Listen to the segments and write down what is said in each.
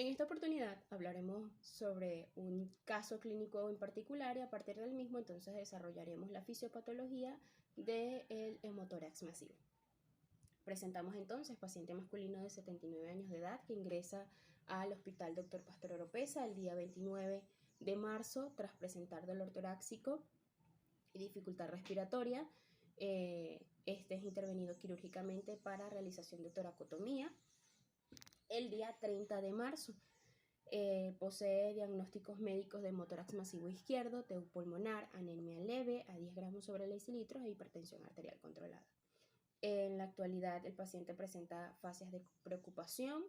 En esta oportunidad hablaremos sobre un caso clínico en particular y a partir del mismo entonces desarrollaremos la fisiopatología del hemotórax masivo. Presentamos entonces paciente masculino de 79 años de edad que ingresa al Hospital Dr. Pastor Oropesa el día 29 de marzo tras presentar dolor torácico y dificultad respiratoria. Este es intervenido quirúrgicamente para realización de toracotomía el día 30 de marzo. Posee diagnósticos médicos de hemotórax masivo izquierdo, TEU pulmonar, anemia leve a 10 gramos sobre decilitros e hipertensión arterial controlada. En la actualidad, el paciente presenta fases de preocupación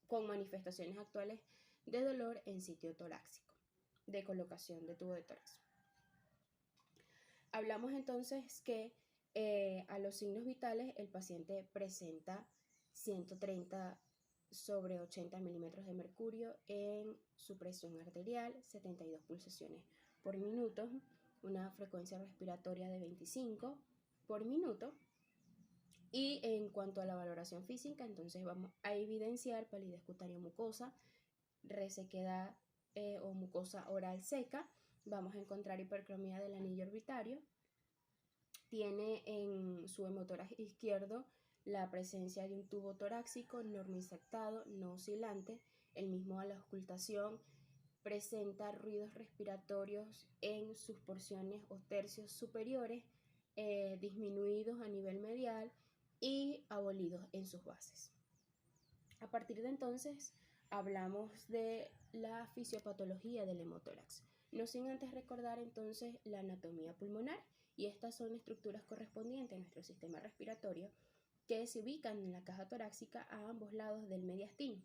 con manifestaciones actuales de dolor en sitio torácico, de colocación de tubo de tórax. Hablamos entonces que a los signos vitales el paciente presenta 130 sobre 80 milímetros de mercurio en su presión arterial, 72 pulsaciones por minuto, una frecuencia respiratoria de 25 por minuto. Y en cuanto a la valoración física, entonces vamos a evidenciar palidez cutánea mucosa, resequedad o mucosa oral seca. Vamos a encontrar hipercromía del anillo orbitario. Tiene en su hemotórax izquierdo la presencia de un tubo torácico normoinsectado, no oscilante. El mismo a la auscultación presenta ruidos respiratorios en sus porciones o tercios superiores, disminuidos a nivel medial y abolidos en sus bases. A partir de entonces hablamos de la fisiopatología del hemotórax, no sin antes recordar entonces la anatomía pulmonar, y estas son estructuras correspondientes a nuestro sistema respiratorio que se ubican en la caja torácica a ambos lados del mediastino.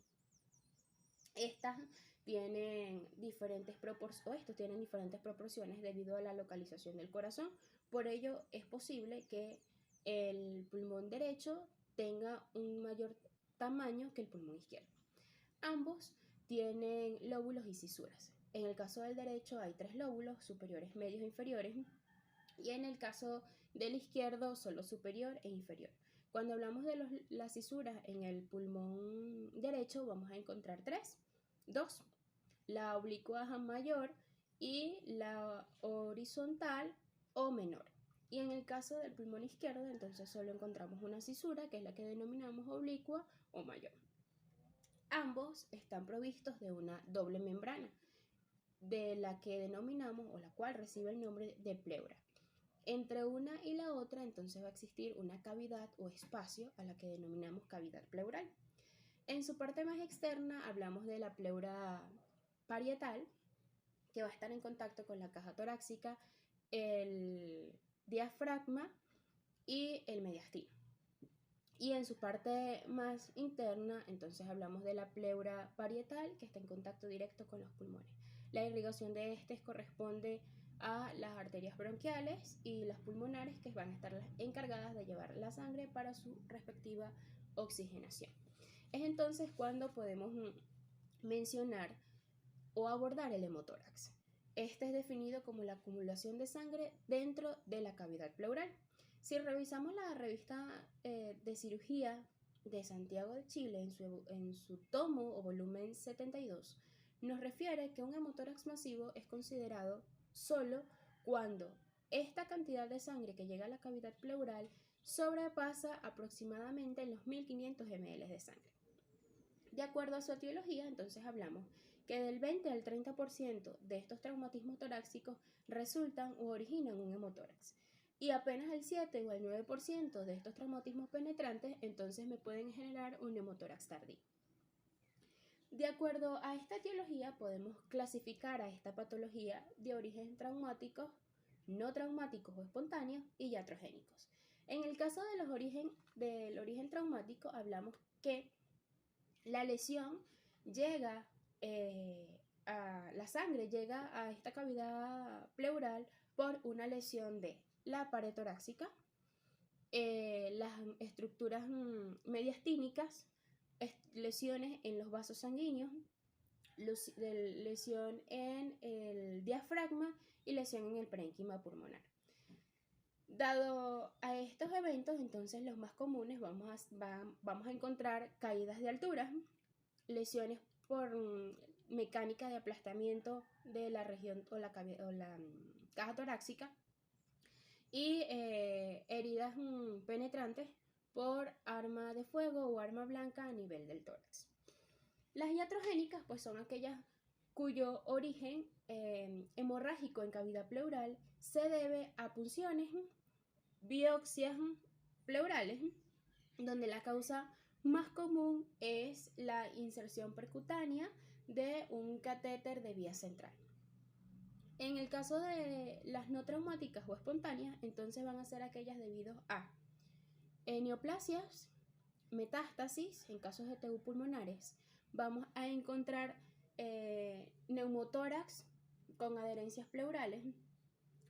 Estos tienen diferentes proporciones debido a la localización del corazón. Por ello es posible que el pulmón derecho tenga un mayor tamaño que el pulmón izquierdo. Ambos tienen lóbulos y cisuras. En el caso del derecho hay 3 lóbulos, superiores, medios e inferiores, y en el caso del izquierdo solo superior e inferior. Cuando hablamos de las cisuras en el pulmón derecho vamos a encontrar 2, la oblicua mayor y la horizontal o menor. Y en el caso del pulmón izquierdo entonces solo encontramos una cisura, que es la que denominamos oblicua o mayor. Ambos están provistos de una doble membrana, de la que denominamos o la cual recibe el nombre de pleura. Entre una y la otra entonces va a existir una cavidad o espacio a la que denominamos cavidad pleural. En su parte más externa hablamos de la pleura parietal, que va a estar en contacto con la caja torácica, el diafragma y el mediastino. Y en su parte más interna, entonces hablamos de la pleura parietal, que está en contacto directo con los pulmones. La irrigación de estos corresponde a las arterias bronquiales y las pulmonares, que van a estar encargadas de llevar la sangre para su respectiva oxigenación. Es entonces cuando podemos mencionar o abordar el hemotórax. Este es definido como la acumulación de sangre dentro de la cavidad pleural. Si revisamos la revista de cirugía de Santiago de Chile en su tomo o volumen 72, nos refiere que un hemotórax masivo es considerado solo cuando esta cantidad de sangre que llega a la cavidad pleural sobrepasa aproximadamente los 1500 ml de sangre. De acuerdo a su etiología, entonces hablamos que del 20 al 30% de estos traumatismos torácicos resultan o originan un hemotórax. Y apenas el 7 o el 9% de estos traumatismos penetrantes entonces me pueden generar un hemotórax tardío. De acuerdo a esta etiología podemos clasificar a esta patología de origen traumáticos, no traumáticos o espontáneos y iatrogénicos. En el caso del origen traumático hablamos que la lesión llega la sangre llega a esta cavidad pleural por una lesión de la pared torácica, las estructuras mediastínicas, lesiones en los vasos sanguíneos, lesión en el diafragma y lesión en el parénquima pulmonar. Dado a estos eventos, entonces los más comunes vamos a encontrar caídas de altura, lesiones por mecánica de aplastamiento de la región o la caja torácica y heridas penetrantes por arma de fuego o arma blanca a nivel del tórax. Las iatrogénicas pues son aquellas cuyo origen hemorrágico en cavidad pleural se debe a punciones, biopsias pleurales, donde la causa más común es la inserción percutánea de un catéter de vía central. En el caso de las no traumáticas o espontáneas, entonces van a ser aquellas debido a neoplasias, metástasis, en casos de TU pulmonares, vamos a encontrar neumotórax con adherencias pleurales.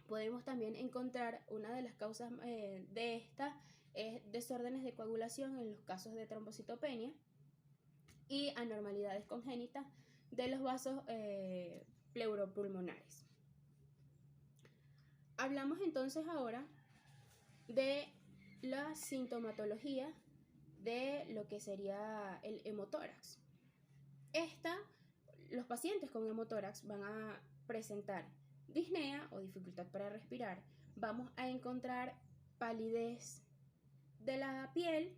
Podemos también encontrar una de las causas de esta es desórdenes de coagulación en los casos de trombocitopenia y anormalidades congénitas de los vasos pleuropulmonares. Hablamos entonces ahora de la sintomatología de lo que sería el hemotórax. Los pacientes con hemotórax van a presentar disnea o dificultad para respirar, vamos a encontrar palidez de la piel,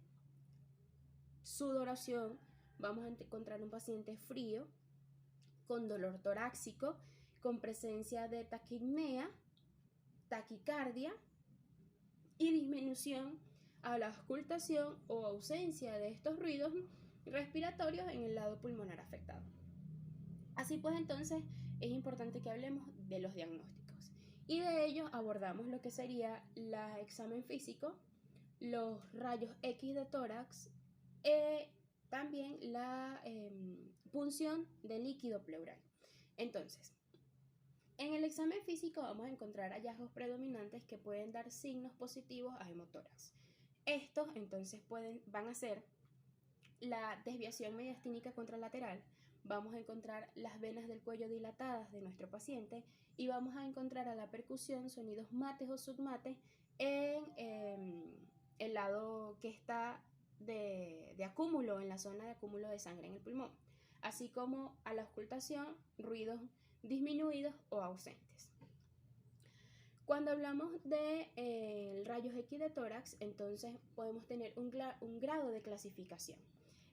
sudoración, vamos a encontrar un paciente frío, con dolor torácico, con presencia de taquipnea, taquicardia y disminución a la auscultación o ausencia de estos ruidos respiratorios en el lado pulmonar afectado. Así pues, entonces es importante que hablemos de los diagnósticos y de ellos abordamos lo que sería el examen físico, los rayos X de tórax, también la punción de líquido pleural. Entonces, en el examen físico vamos a encontrar hallazgos predominantes que pueden dar signos positivos a hemotórax. Estos entonces van a ser la desviación mediastínica contralateral, vamos a encontrar las venas del cuello dilatadas de nuestro paciente y vamos a encontrar a la percusión sonidos mates o submates en el lado que está de acúmulo, en la zona de acúmulo de sangre en el pulmón, así como a la auscultación, ruidos disminuidos o ausentes. Cuando hablamos de rayos X de tórax, entonces podemos tener un grado de clasificación.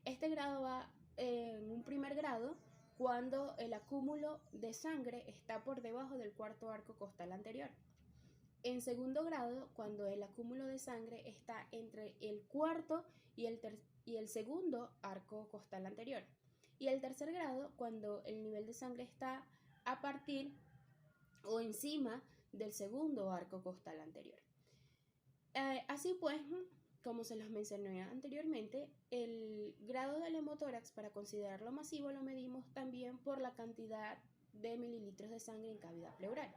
Este grado va en un primer grado cuando el acúmulo de sangre está por debajo del cuarto arco costal anterior. En segundo grado, cuando el acúmulo de sangre está entre el cuarto y el segundo arco costal anterior. Y el tercer grado, cuando el nivel de sangre está a partir o encima del segundo arco costal anterior. Así pues, como se los mencioné anteriormente, el grado del hemotórax, para considerarlo masivo, lo medimos también por la cantidad de mililitros de sangre en cavidad pleural.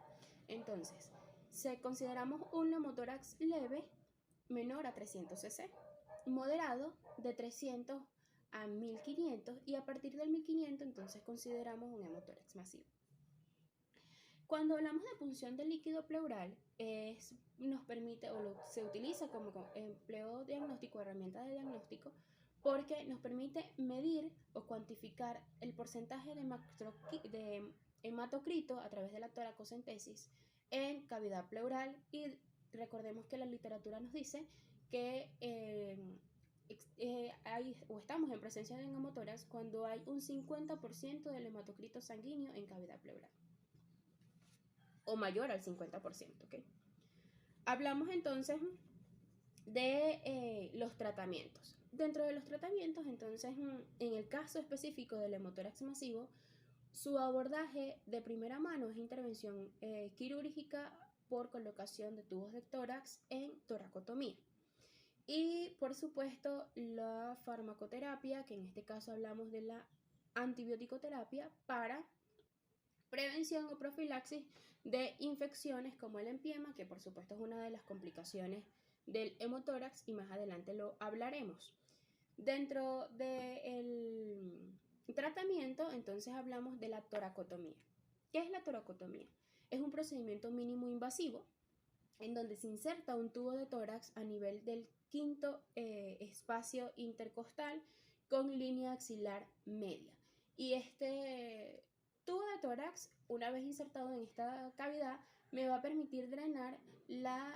Entonces, si consideramos un hemotórax leve, menor a 300 cc, moderado de 300 a 1500 y a partir del 1500 entonces consideramos un hemotórax masivo. Cuando hablamos de punción de líquido pleural, nos permite se utiliza como empleo diagnóstico, herramienta de diagnóstico, porque nos permite medir o cuantificar el porcentaje de hematocrito a través de la toracocentesis en cavidad pleural, y recordemos que la literatura nos dice que estamos en presencia de hemotórax cuando hay un 50% del hematocrito sanguíneo en cavidad pleural o mayor al 50%, ¿ok? Hablamos entonces de los tratamientos. Dentro de los tratamientos, entonces, en el caso específico del hemotórax masivo, su abordaje de primera mano es intervención quirúrgica por colocación de tubos de tórax en toracotomía. Y, por supuesto, la farmacoterapia, que en este caso hablamos de la antibiótico-terapia para prevención o profilaxis de infecciones como el empiema, que por supuesto es una de las complicaciones del hemotórax y más adelante lo hablaremos. Dentro del tratamiento, entonces hablamos de la toracotomía. ¿Qué es la toracotomía? Es un procedimiento mínimo invasivo en donde se inserta un tubo de tórax a nivel del quinto espacio intercostal con línea axilar media. Y este tubo de tórax, una vez insertado en esta cavidad, me va a permitir drenar la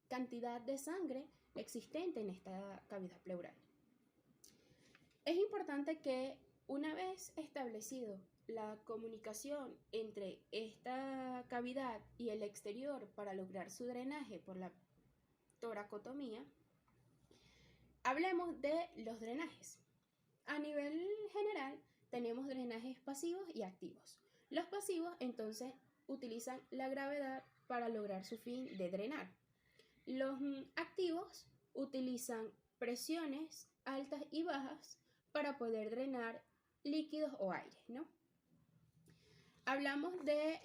cantidad de sangre existente en esta cavidad pleural. Es importante que una vez establecido la comunicación entre esta cavidad y el exterior para lograr su drenaje por la toracotomía, hablemos de los drenajes. A nivel general, tenemos drenajes pasivos y activos. Los pasivos, entonces, utilizan la gravedad para lograr su fin de drenar. Los activos utilizan presiones altas y bajas para poder drenar líquidos o aire, ¿no? Hablamos de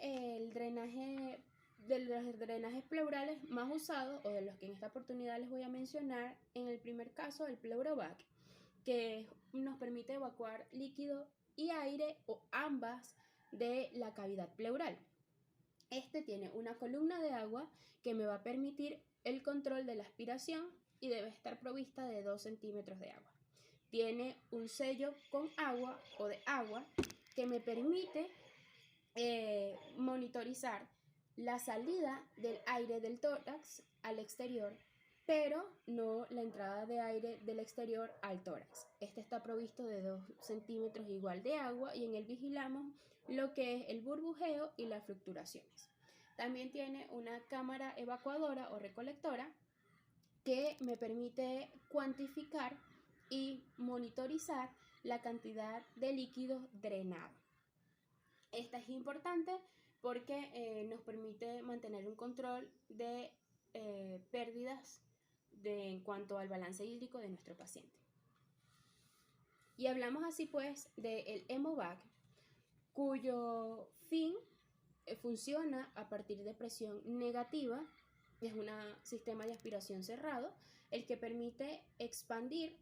los drenajes pleurales más usados, o de los que en esta oportunidad les voy a mencionar. En el primer caso, el Pleurovac, que nos permite evacuar líquido y aire o ambas de la cavidad pleural. Este tiene una columna de agua que me va a permitir el control de la aspiración y debe estar provista de 2 centímetros de agua. Tiene un sello con agua o de agua que me permite monitorizar la salida del aire del tórax al exterior, pero no la entrada de aire del exterior al tórax. Este está provisto de 2 centímetros igual de agua y en él vigilamos lo que es el burbujeo y las fluctuaciones. También tiene una cámara evacuadora o recolectora que me permite cuantificar y monitorizar la cantidad de líquidos drenados. Esta es importante porque nos permite mantener un control de pérdidas en cuanto al balance hídrico de nuestro paciente. Y hablamos así pues del Hemovac, cuyo fin funciona a partir de presión negativa. Es un sistema de aspiración cerrado, el que permite expandir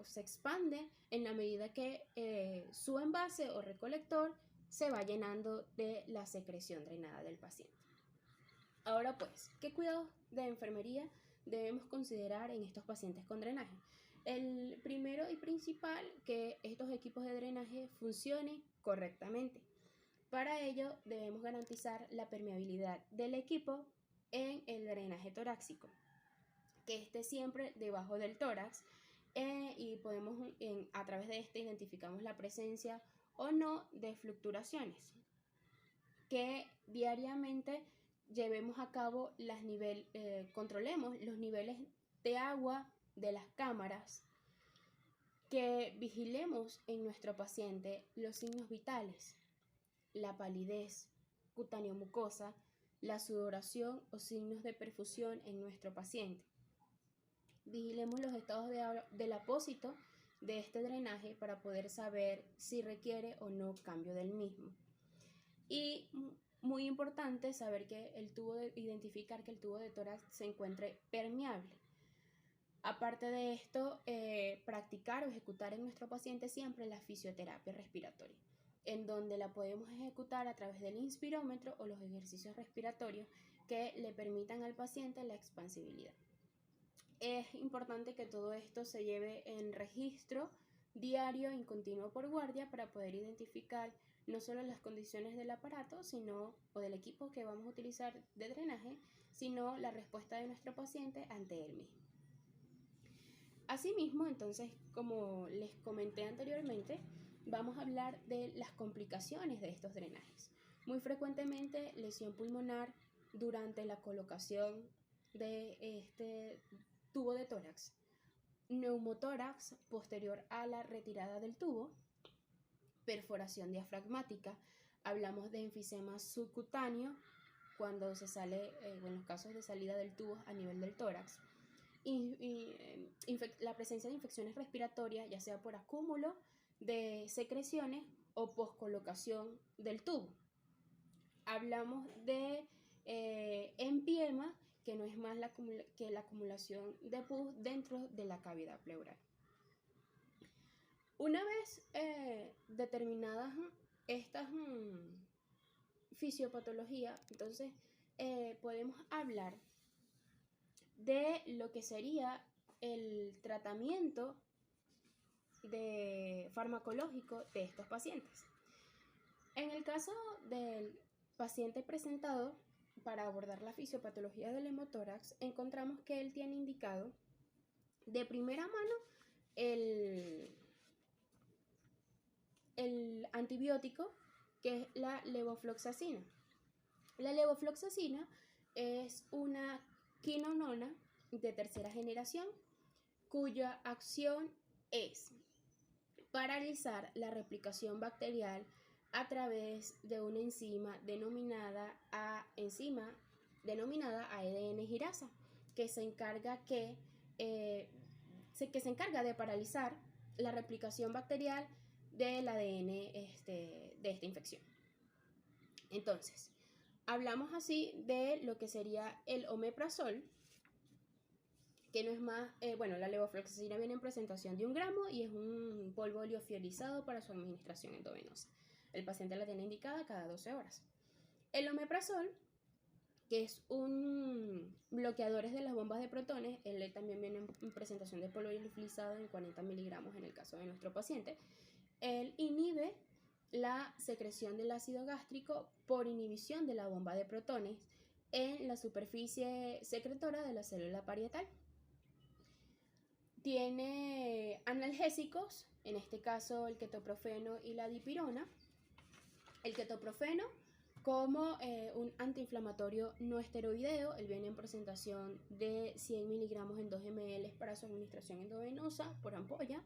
se expande en la medida que su envase o recolector se va llenando de la secreción drenada del paciente. Ahora pues, ¿qué cuidados de enfermería debemos considerar en estos pacientes con drenaje? El primero y principal, que estos equipos de drenaje funcionen correctamente. Para ello debemos garantizar la permeabilidad del equipo en el drenaje torácico, que esté siempre debajo del tórax y podemos a través de este identificamos la presencia o no de fluctuaciones, que diariamente llevemos a cabo controlemos los niveles de agua de las cámaras, que vigilemos en nuestro paciente los signos vitales, la palidez cutáneo-mucosa, la sudoración o signos de perfusión en nuestro paciente. Vigilemos los estados del apósito de este drenaje para poder saber si requiere o no cambio del mismo. Y muy importante saber que identificar que el tubo de tórax se encuentre permeable. Aparte de esto, practicar o ejecutar en nuestro paciente siempre la fisioterapia respiratoria, en donde la podemos ejecutar a través del inspirómetro o los ejercicios respiratorios que le permitan al paciente la expansibilidad. Es importante que todo esto se lleve en registro diario y continuo por guardia para poder identificar no solo las condiciones del aparato o del equipo que vamos a utilizar de drenaje, sino la respuesta de nuestro paciente ante él mismo. Asimismo, entonces, como les comenté anteriormente, vamos a hablar de las complicaciones de estos drenajes. Muy frecuentemente, lesión pulmonar durante la colocación de este tubo de tórax, neumotórax posterior a la retirada del tubo, perforación diafragmática, hablamos de enfisema subcutáneo cuando se sale, en los casos de salida del tubo a nivel del tórax, la presencia de infecciones respiratorias, ya sea por acúmulo de secreciones o poscolocación del tubo. Hablamos de empiema, que no es más que la acumulación de pus dentro de la cavidad pleural. Una vez determinadas estas fisiopatologías, entonces podemos hablar de lo que sería el tratamiento farmacológico de estos pacientes. En el caso del paciente presentado para abordar la fisiopatología del hemotórax, encontramos que él tiene indicado de primera mano el antibiótico, que es la levofloxacina. La levofloxacina es una quinonona de tercera generación cuya acción es paralizar la replicación bacterial a través de una enzima denominada AEDN girasa, que se encarga de paralizar la replicación bacterial del ADN de esta infección. Entonces, hablamos así de lo que sería el omeprazol, que no es más, la levofloxacina viene en presentación de 1 gramo y es un polvo liofilizado para su administración endovenosa. El paciente la tiene indicada cada 12 horas. El omeprazol, que es un bloqueador de las bombas de protones, él también viene en presentación de polvo liofilizado en 40 miligramos en el caso de nuestro paciente. Él inhibe la secreción del ácido gástrico por inhibición de la bomba de protones en la superficie secretora de la célula parietal. Tiene analgésicos, en este caso el ketoprofeno y la dipirona. El ketoprofeno como un antiinflamatorio no esteroideo, él viene en presentación de 100 miligramos en 2 ml para su administración endovenosa por ampolla.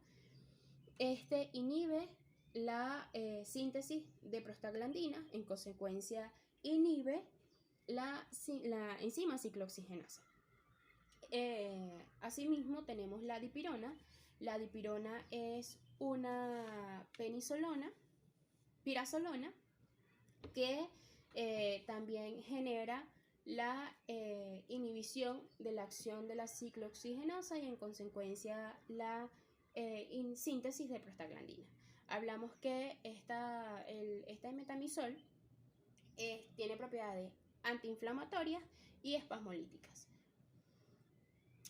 Este inhibe la síntesis de prostaglandina, en consecuencia inhibe la enzima ciclooxigenasa. Asimismo tenemos la dipirona. La dipirona es una pirazolona que también genera la inhibición de la acción de la ciclooxigenasa y en consecuencia la síntesis de prostaglandina. Hablamos que este metamizol tiene propiedades antiinflamatorias y espasmolíticas.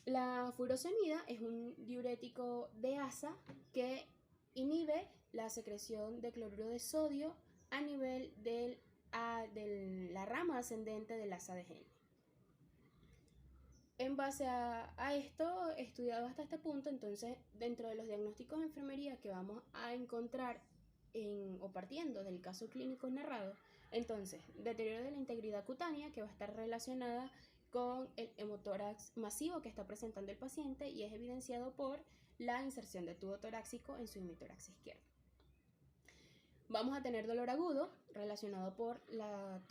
La furosemida es un diurético de asa que inhibe la secreción de cloruro de sodio a nivel de la rama ascendente del asa de Henle. En base a esto estudiado hasta este punto, entonces, dentro de los diagnósticos de enfermería que vamos a encontrar o partiendo del caso clínico narrado, entonces, deterioro de la integridad cutánea, que va a estar relacionada con el hemotórax masivo que está presentando el paciente y es evidenciado por la inserción de tubo torácico en su hemitórax izquierdo. Vamos a tener dolor agudo relacionado con la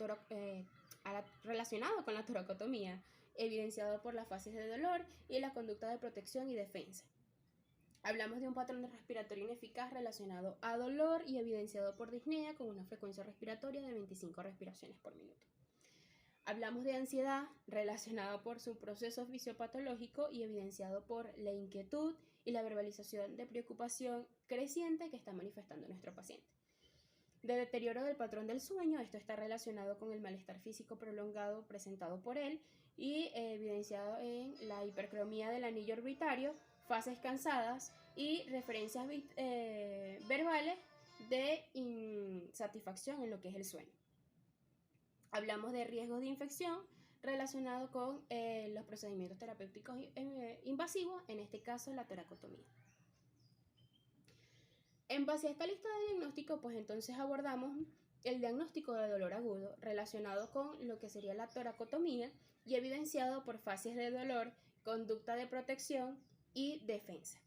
toracotomía, evidenciado por las fases de dolor y la conducta de protección y defensa. Hablamos de un patrón respiratorio ineficaz relacionado a dolor y evidenciado por disnea con una frecuencia respiratoria de 25 respiraciones por minuto. Hablamos de ansiedad relacionada por su proceso fisiopatológico y evidenciado por la inquietud y la verbalización de preocupación creciente que está manifestando nuestro paciente. De deterioro del patrón del sueño, esto está relacionado con el malestar físico prolongado presentado por él y evidenciado en la hipercromía del anillo orbitario, fases cansadas y referencias verbales de insatisfacción en lo que es el sueño. Hablamos de riesgos de infección relacionados con los procedimientos terapéuticos invasivos, en este caso la toracotomía. En base a esta lista de diagnósticos, pues entonces abordamos el diagnóstico de dolor agudo relacionado con lo que sería la toracotomía y evidenciado por fases de dolor, conducta de protección y defensa.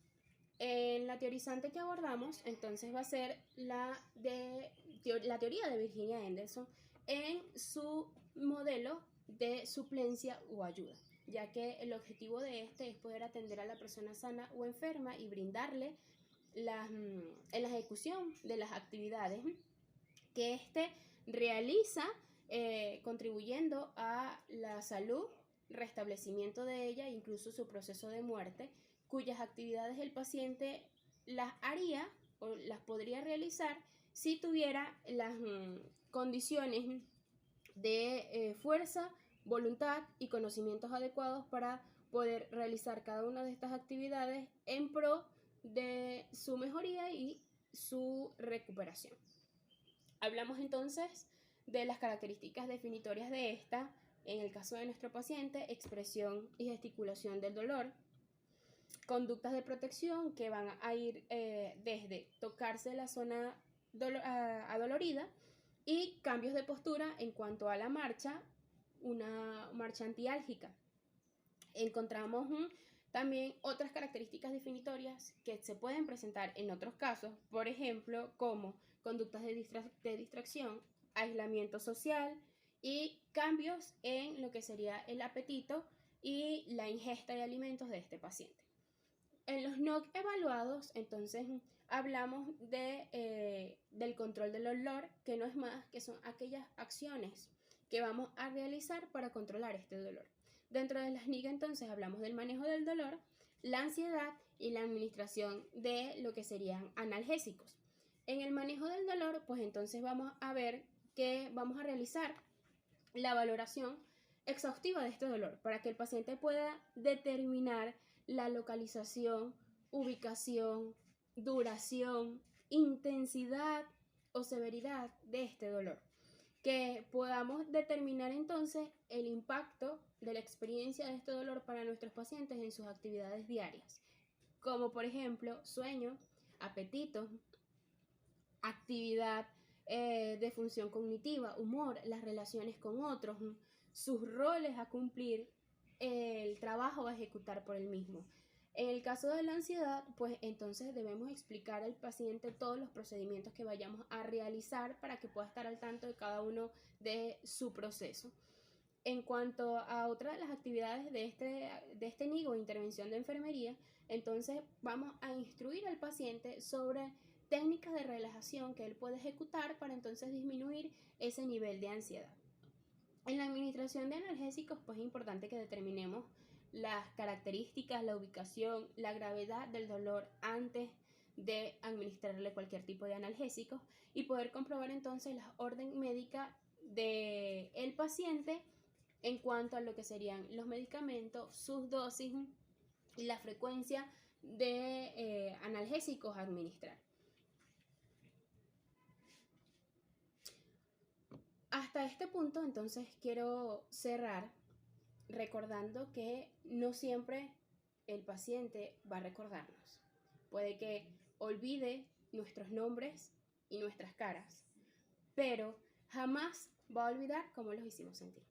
En la teorizante que abordamos, entonces va a ser la teoría de Virginia Anderson en su modelo de suplencia o ayuda, ya que el objetivo de este es poder atender a la persona sana o enferma y brindarle en la ejecución de las actividades que éste realiza, contribuyendo a la salud, restablecimiento de ella e incluso su proceso de muerte, cuyas actividades el paciente las haría o las podría realizar si tuviera las condiciones de fuerza, voluntad y conocimientos adecuados para poder realizar cada una de estas actividades en pro de su mejoría y su recuperación. Hablamos entonces de las características definitorias de esta, en el caso de nuestro paciente, expresión y gesticulación del dolor, conductas de protección que van a ir desde tocarse la zona adolorida y cambios de postura en cuanto a la marcha, una marcha antiálgica. Encontramos también otras características definitorias que se pueden presentar en otros casos, por ejemplo, como conductas de distracción, aislamiento social y cambios en lo que sería el apetito y la ingesta de alimentos de este paciente. En los NOC evaluados, entonces, hablamos del control del olor, que no es más que son aquellas acciones que vamos a realizar para controlar este dolor. Dentro de las NIG, entonces, hablamos del manejo del dolor, la ansiedad y la administración de lo que serían analgésicos. En el manejo del dolor, pues entonces vamos a ver que vamos a realizar la valoración exhaustiva de este dolor para que el paciente pueda determinar la localización, ubicación, duración, intensidad o severidad de este dolor. Que podamos determinar entonces el impacto de la experiencia de este dolor para nuestros pacientes en sus actividades diarias, como por ejemplo sueño, apetito, actividad de función cognitiva, humor, las relaciones con otros, sus roles a cumplir, el trabajo a ejecutar por él mismo. En el caso de la ansiedad, pues entonces debemos explicar al paciente todos los procedimientos que vayamos a realizar para que pueda estar al tanto de cada uno de su proceso. En cuanto a otra de las actividades de este NIG o intervención de enfermería, entonces vamos a instruir al paciente sobre técnicas de relajación que él puede ejecutar para entonces disminuir ese nivel de ansiedad. En la administración de analgésicos, pues es importante que determinemos las características, la ubicación, la gravedad del dolor antes de administrarle cualquier tipo de analgésico y poder comprobar entonces la orden médica del paciente en cuanto a lo que serían los medicamentos, sus dosis y la frecuencia de analgésicos a administrar. Hasta este punto, entonces, quiero cerrar recordando que no siempre el paciente va a recordarnos. Puede que olvide nuestros nombres y nuestras caras, pero jamás va a olvidar cómo los hicimos sentir.